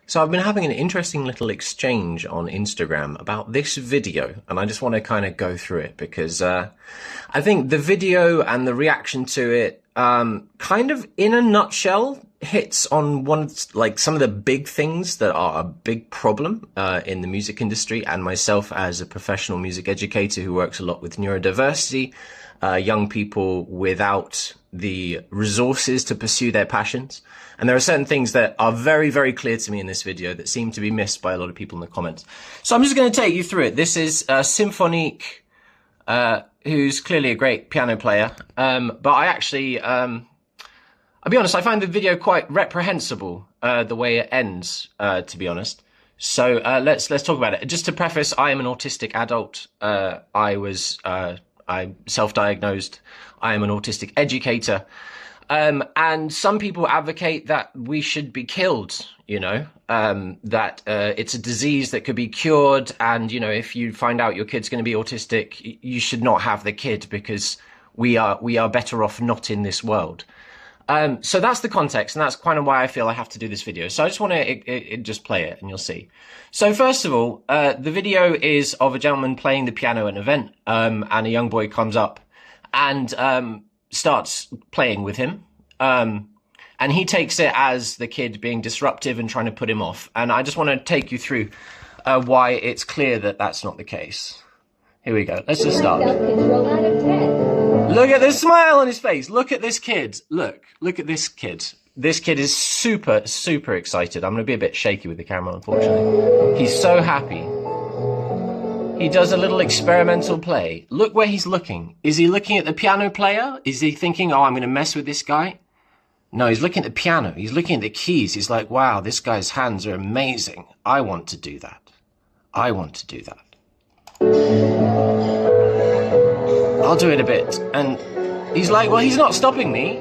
So I've been having an interesting little exchange on Instagram about this video, and I just want to kind of go through it because I think the video and the reaction to it, kind of in a nutshell, hits on some of the big things that are a big problem in the music industry. And myself, as a professional music educator who works a lot with neurodiversity, young people without the resources to pursue their passions. And there are certain things that are very, very clear to me in this video that seem to be missed by a lot of people in the comments. So I'm just going to take you through it. This is Symphonique, who's clearly a great piano player. But I actually, I'll be honest, I find the video quite reprehensible, the way it ends, to be honest. So let's talk about it. Just to preface, I am an autistic adult. I self-diagnosed. I am an autistic educator. And some people advocate that we should be killed, that it's a disease that could be cured. And, if you find out your kid's going to be autistic, you should not have the kid because we are better off not in this world. So that's the context, and that's kind of why I feel I have to do this video. So I just want to just play it and you'll see. So first of all, the video is of a gentleman playing the piano at an event, and a young boy comes up and starts playing with him. And he takes it as the kid being disruptive and trying to put him off. And I just want to take you through why it's clear that that's not the case. Here we go. Let's just start. Look at the smile on his face. Look at this kid. Look at this kid. This kid is super, super excited. I'm going to be a bit shaky with the camera, unfortunately. He's so happy. He does a little experimental play. Look where he's looking. Is he looking at the piano player? Is he thinking, oh, I'm going to mess with this guy? No, he's looking at the piano. He's looking at the keys. He's like, wow, this guy's hands are amazing. I want to do that. I want to do that. I'll do it a bit. And he's like, well, he's not stopping me.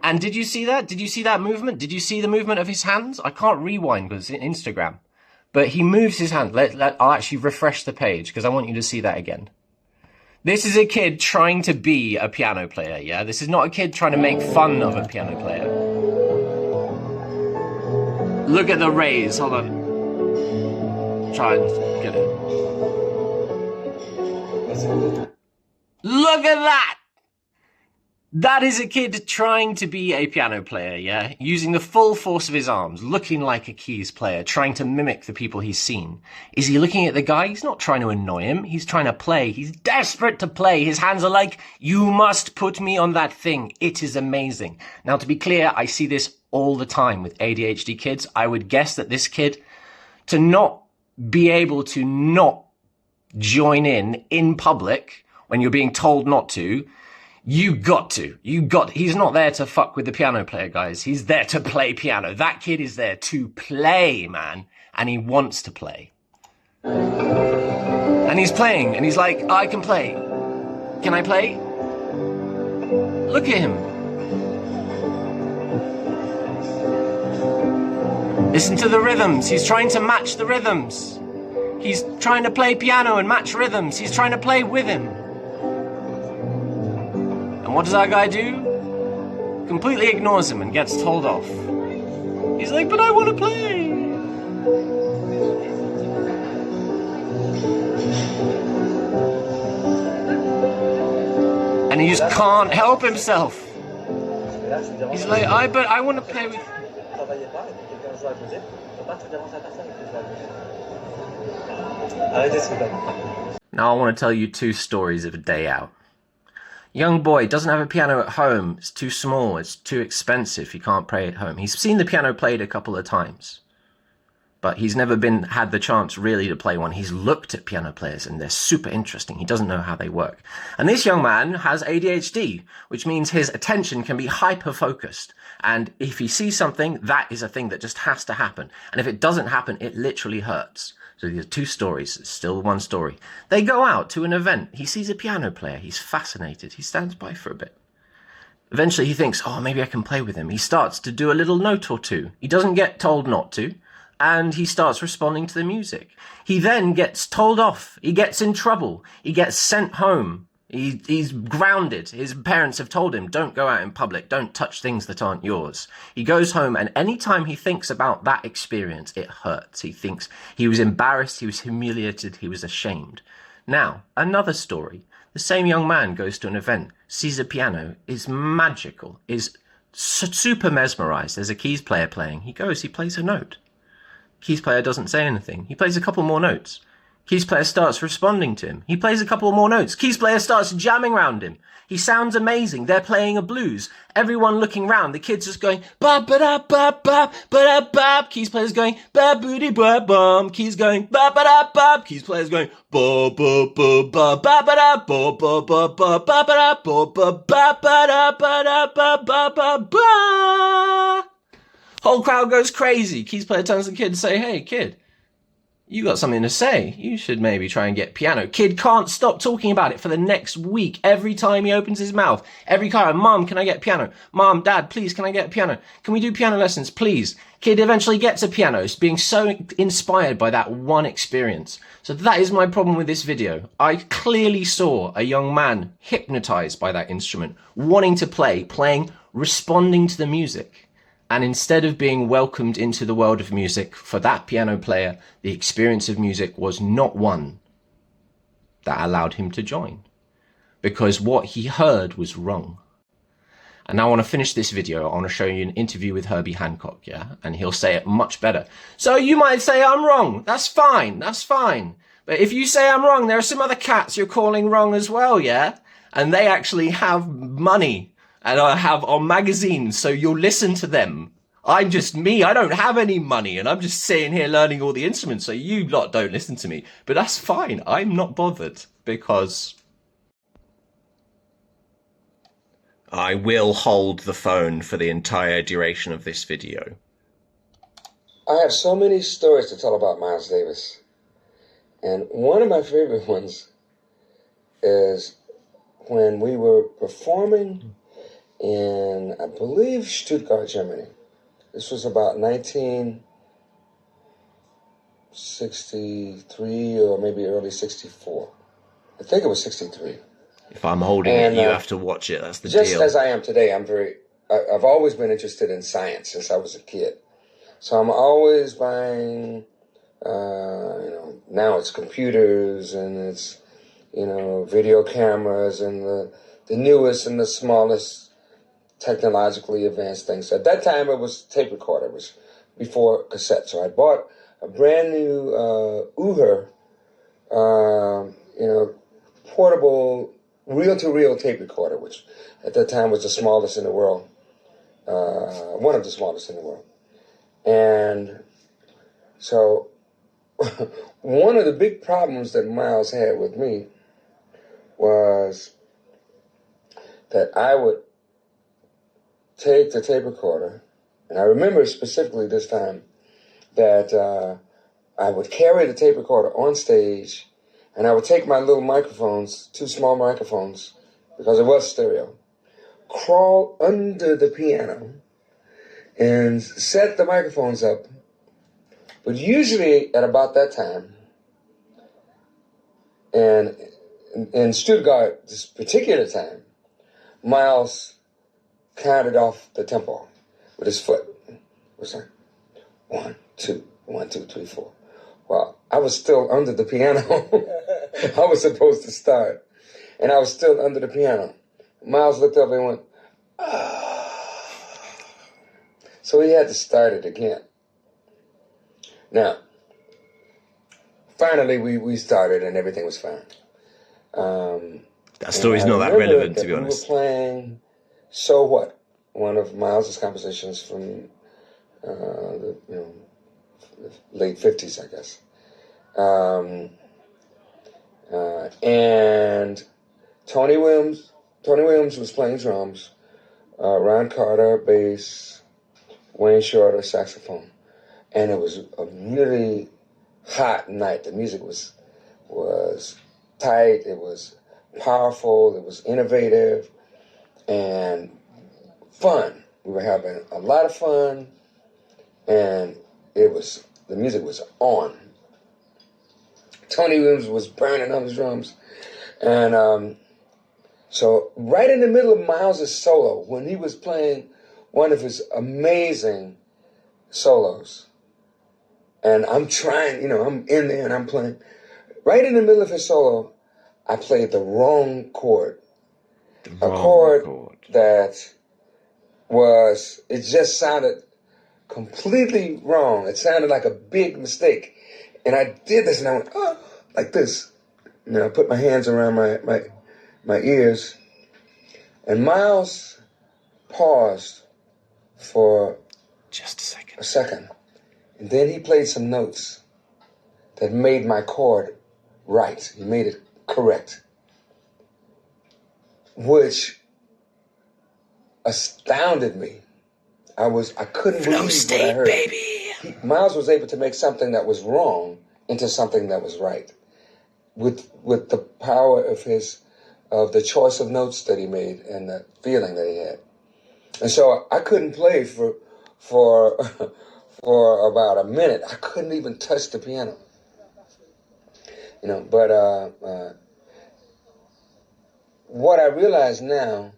And did you see that? Did you see that movement? Did you see the movement of his hands? I can't rewind because it's Instagram. But he moves his hand. I'll actually refresh the page because I want you to see that again. This is a kid trying to be a piano player, yeah? This is not a kid trying to make fun of a piano player. Look at the raise. Hold on. Try and get it. Look at that! That is a kid trying to be a piano player, yeah? Using the full force of his arms, looking like a keys player, trying to mimic the people he's seen. Is he looking at the guy? He's not trying to annoy him. He's trying to play. He's desperate to play. His hands are like, you must put me on that thing. It is amazing. Now, to be clear, I see this all the time with ADHD kids. I would guess that this kid, to not be able to not join in public when you're being told not to, he's not there to fuck with the piano player, guys. He's there to play piano. That kid is there to play, man. And he wants to play. And he's playing, and he's like, I can play. Can I play? Look at him. Listen to the rhythms. He's trying to match the rhythms. He's trying to play piano and match rhythms. He's trying to play with him. And what does our guy do? Completely ignores him and gets told off. He's like, but I want to play. And he just can't help himself. He's like, but I want to play with... Now I want to tell you two stories of a day out. Young boy doesn't have a piano at home. It's too small. It's too expensive. He can't play at home. He's seen the piano played a couple of times, but he's never had the chance really to play one. He's looked at piano players and they're super interesting. He doesn't know how they work. And this young man has ADHD, which means his attention can be hyper-focused. And if he sees something, that is a thing that just has to happen. And if it doesn't happen, it literally hurts. So these are two stories. It's still one story. They go out to an event. He sees a piano player. He's fascinated. He stands by for a bit. Eventually he thinks, oh, maybe I can play with him. He starts to do a little note or two. He doesn't get told not to. And he starts responding to the music. He then gets told off. He gets in trouble. He gets sent home. He's grounded. His parents have told him, don't go out in public, don't touch things that aren't yours. He goes home, and anytime he thinks about that experience, it hurts. He thinks he was embarrassed, he was humiliated, he was ashamed. Now, another story. The same young man goes to an event, sees a piano, is magical, is super mesmerized. There's a keys player playing. He goes, he plays a note. Keys player doesn't say anything. He plays a couple more notes. Keys player starts responding to him. He plays a couple more notes. Keys player starts jamming around him. He sounds amazing. They're playing a blues. Everyone looking round. The kid's just going ba ba da ba ba ba da ba. Keys player's going ba booty ba bum. Keys going ba ba da ba. Keys player's going ba ba ba ba ba ba da ba ba ba ba ba ba da ba ba ba ba da ba da ba ba ba ba. Whole crowd goes crazy. Keys player turns to the kid and say, "Hey kid, you got something to say. You should maybe try and get piano." Kid can't stop talking about it for the next week. Every time he opens his mouth, every time, "Mom, can I get piano? Mom, Dad, please, can I get piano? Can we do piano lessons, please?" Kid eventually gets a piano, being so inspired by that one experience. So that is my problem with this video. I clearly saw a young man hypnotized by that instrument, wanting to play, playing, responding to the music. And instead of being welcomed into the world of music, for that piano player, the experience of music was not one that allowed him to join, because what he heard was wrong. And now I want to finish this video. I want to show you an interview with Herbie Hancock, yeah? And he'll say it much better. So you might say I'm wrong. That's fine. That's fine. But if you say I'm wrong, there are some other cats you're calling wrong as well, yeah? And they actually have money. And I have on magazines, so you'll listen to them. I'm just me, I don't have any money, and I'm just sitting here learning all the instruments, so you lot don't listen to me. But that's fine, I'm not bothered, because I will hold the phone for the entire duration of this video. I have so many stories to tell about Miles Davis. And one of my favorite ones is when we were performing in, I believe, Stuttgart, Germany. This was about 1963 or maybe early 64. I think it was 63. If I'm holding it, you have to watch it. That's the deal. Just as I am today, I've always been interested in science since I was a kid. So I'm always buying, now it's computers and it's, video cameras and the newest and the smallest technologically advanced things. At that time, it was tape recorder. It was before cassette. So I bought a brand new Uher, portable reel-to-reel tape recorder, which at that time was the smallest in the world, one of the smallest in the world. And so one of the big problems that Miles had with me was that I would take the tape recorder, and I remember specifically this time that I would carry the tape recorder on stage, and I would take my little microphones, 2 small microphones, because it was stereo, crawl under the piano and set the microphones up. But usually at about that time, and in Stuttgart, this particular time, Miles counted off the tempo with his foot. It was like 1, 2, 1, 2, 3, 4. Well, I was still under the piano. I was supposed to start, and I was still under the piano. Miles looked up and went, "Ah." So he had to start it again. Now, finally we started and everything was fine. That story's not that relevant, to be honest. We were playing So What, one of Miles's compositions from the late 50s, I guess. And Tony Williams was playing drums, Ron Carter bass, Wayne Shorter saxophone, and it was a really hot night. The music was tight, it was powerful, it was innovative, and fun. We were having a lot of fun, and the music was on. Tony Williams was burning on his drums, and So right in the middle of Miles's solo, when he was playing one of his amazing solos, and I'm trying, I'm in there and I'm playing. Right in the middle of his solo, I played the wrong chord. A chord that it just sounded completely wrong. It sounded like a big mistake. And I did this and I went, oh, like this. I put my hands around my ears. And Miles paused for just a second. And then he played some notes that made my chord right. He made it correct. Which astounded me. I couldn't believe what I heard. Baby. Miles was able to make something that was wrong into something that was right, with the power of the choice of notes that he made and the feeling that he had. And so I couldn't play for about a minute. I couldn't even touch the piano. But what I realize now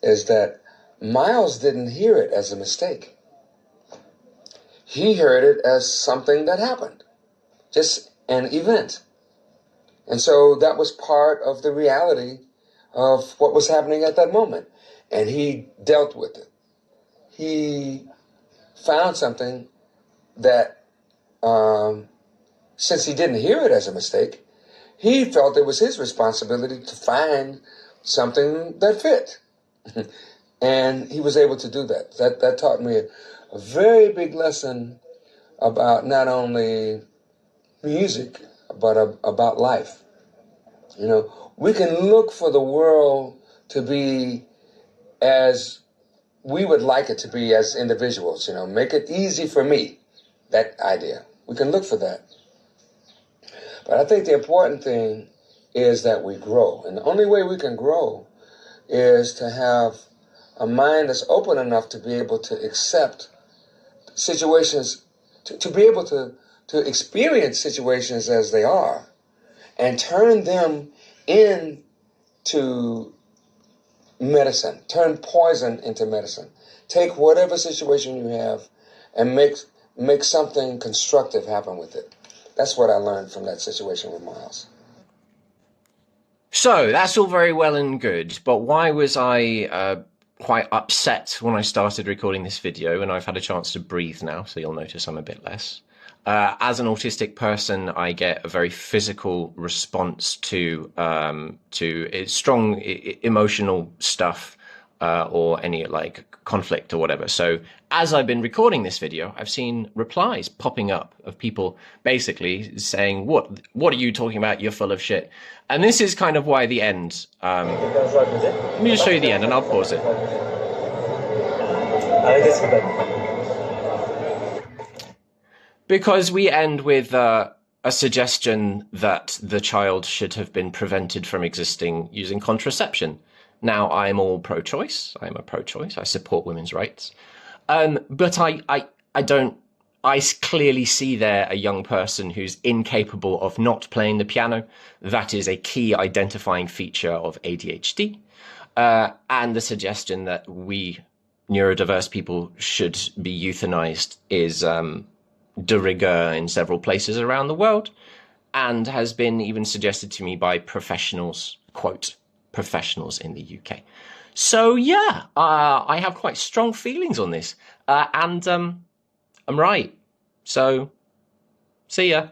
is that Miles didn't hear it as a mistake. He heard it as something that happened, just an event. And so that was part of the reality of what was happening at that moment. And he dealt with it. He found something that, since he didn't hear it as a mistake, he felt it was his responsibility to find something that fit. And he was able to do that. That taught me a very big lesson about not only music, but about life. We can look for the world to be as we would like it to be as individuals, make it easy for me, that idea. We can look for that. But I think the important thing is that we grow. And the only way we can grow is to have a mind that's open enough to be able to accept situations, to be able to experience situations as they are and turn them into medicine, turn poison into medicine. Take whatever situation you have and make something constructive happen with it. That's what I learned from that situation with Miles. So that's all very well and good, but why was I quite upset when I started recording this video? And I've had a chance to breathe now, so you'll notice I'm a bit less. As an autistic person, I get a very physical response to strong emotional stuff or any like conflict or whatever. So as I've been recording this video, I've seen replies popping up of people basically saying, what are you talking about? You're full of shit. And this is kind of why the end. Let me just show you the end and I'll pause it. Because we end with a suggestion that the child should have been prevented from existing using contraception. Now, I'm all pro-choice. I'm a pro-choice. I support women's rights. But I clearly see there a young person who's incapable of not playing the piano. That is a key identifying feature of ADHD. And the suggestion that we neurodiverse people should be euthanized is de rigueur in several places around the world, and has been even suggested to me by professionals, quote, professionals in the UK. So yeah, I have quite strong feelings on this, and I'm right. So see ya.